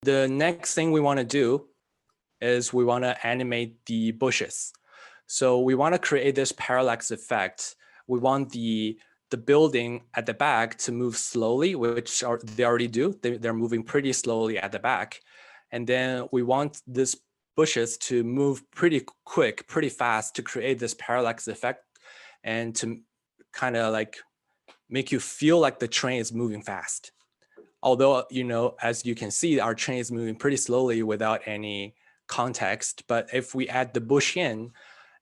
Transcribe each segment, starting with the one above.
the next thing we want to do is we want to animate the bushes. So we want to create this parallax effect. We want the building at the back to move slowly, which they already do. They're moving pretty slowly at the back. And then we want this bushes to move pretty quick, pretty fast to create this parallax effect and to kind of like make you feel like the train is moving fast. Although, you know, as you can see, our train is moving pretty slowly without any context. But if we add the bush in,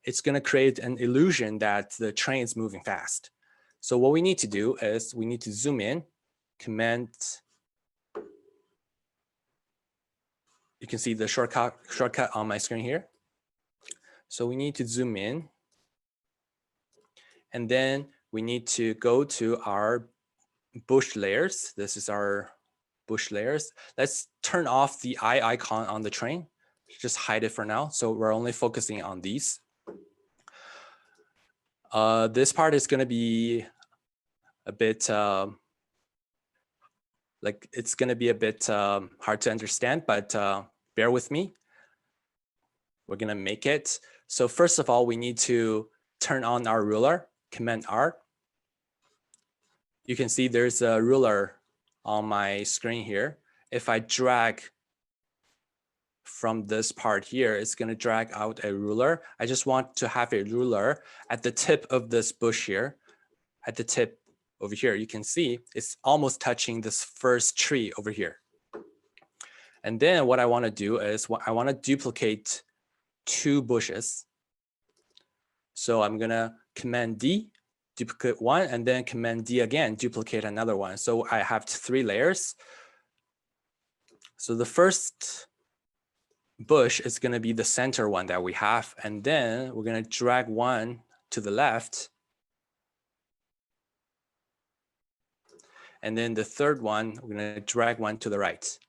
it's going to create an illusion that the train is moving fast. So what we need to do is we need to zoom in, Command. You can see the shortcut on my screen here. So we need to zoom in. And then we need to go to our bush layers. This is our bush layers. Let's turn off the eye icon on the train. Just hide it for now. So we're only focusing on these. This part is going to be a bit like it's going to be a bit hard to understand, but bear with me. We're going to make it. So first of all, we need to turn on our ruler, Command R. You can see there's a ruler on my screen here. If I drag from this part here, it's going to drag out a ruler. I just want to have a ruler at the tip of this bush here. At the tip over here, you can see it's almost touching this first tree over here. And then what I want to do is I want to duplicate 2 bushes. So I'm going to Command D, duplicate 1, and then Command D again, duplicate another one. So I have 3 layers. So the first bush is going to be the center one that we have. And then we're going to drag one to the left. And then the third one, we're going to drag one to the right.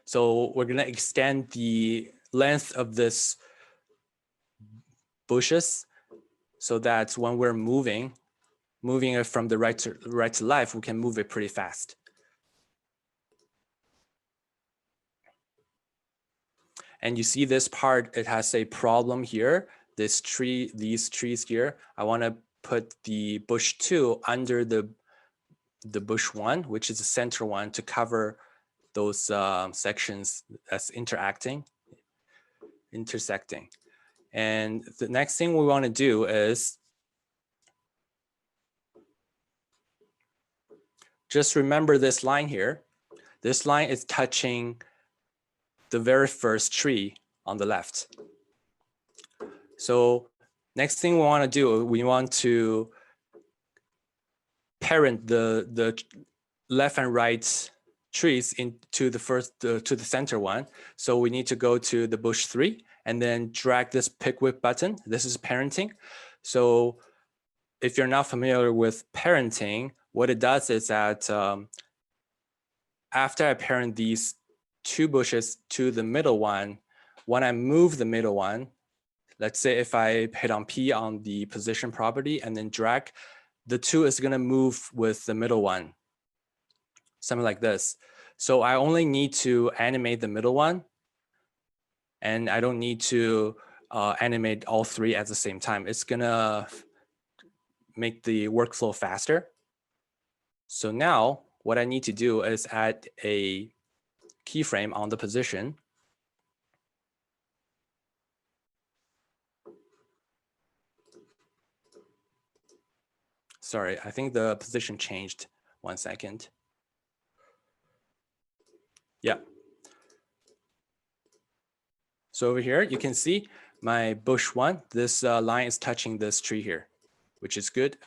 So we're going to extend the length of this bushes so that when we're moving it from the right to left, we can move it pretty fast. And you see this part, it has a problem here. This tree, these trees here, I want to put the bush 2 under the bush 1, which is the center one, to cover those sections that's intersecting. And the next thing we want to do is just remember this line here. This line is touching the very first tree on the left. So next thing we want to do, we want to parent the left and right trees into the first to the center one. So we need to go to the bush 3 and then drag this pick whip button. This is parenting. So if you're not familiar with parenting, what it does is that after I parent these 2 bushes to the middle one, when I move the middle one, let's say if I hit on P on the position property and then drag, the 2 is going to move with the middle one, something like this. So I only need to animate the middle one, and I don't need to animate all 3 at the same time. It's going to make the workflow faster. So now what I need to do is add a keyframe on the position. Sorry, I think the position changed. 1 second. Yeah. So over here, you can see my bush 1. This line is touching this tree here, which is good.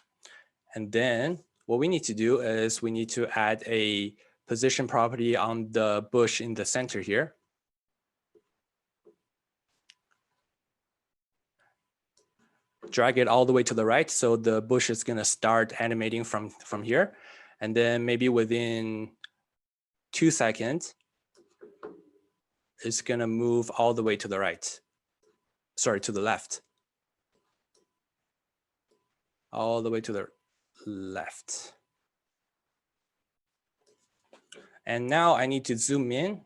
And then what we need to do is we need to add a position property on the bush in the center here. Drag it all the way to the right. So the bush is going to start animating from here. And then maybe within 2 seconds, it's going to move all the way to the right. Sorry, to the left. all the way to the left. And now I need to zoom in.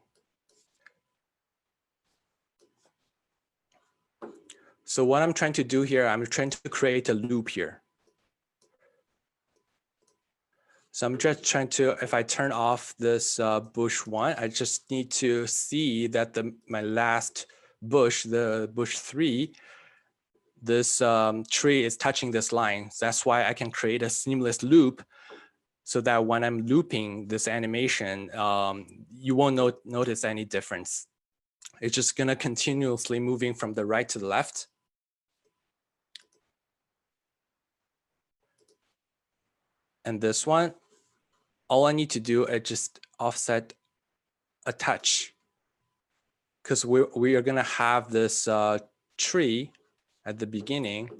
So what I'm trying to do here, I'm trying to create a loop here. So I'm just trying to, if I turn off this bush 1, I just need to see that my last bush, the bush 3, this tree is touching this line. So that's why I can create a seamless loop so that when I'm looping this animation, you won't notice any difference. It's just gonna continuously moving from the right to the left. And this one, all I need to do is just offset a touch, because we are gonna have this tree at the beginning.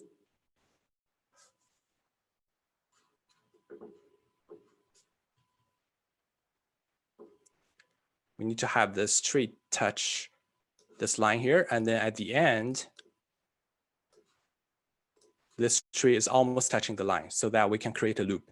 We need to have this tree touch this line here, and then at the end, this tree is almost touching the line so that we can create a loop.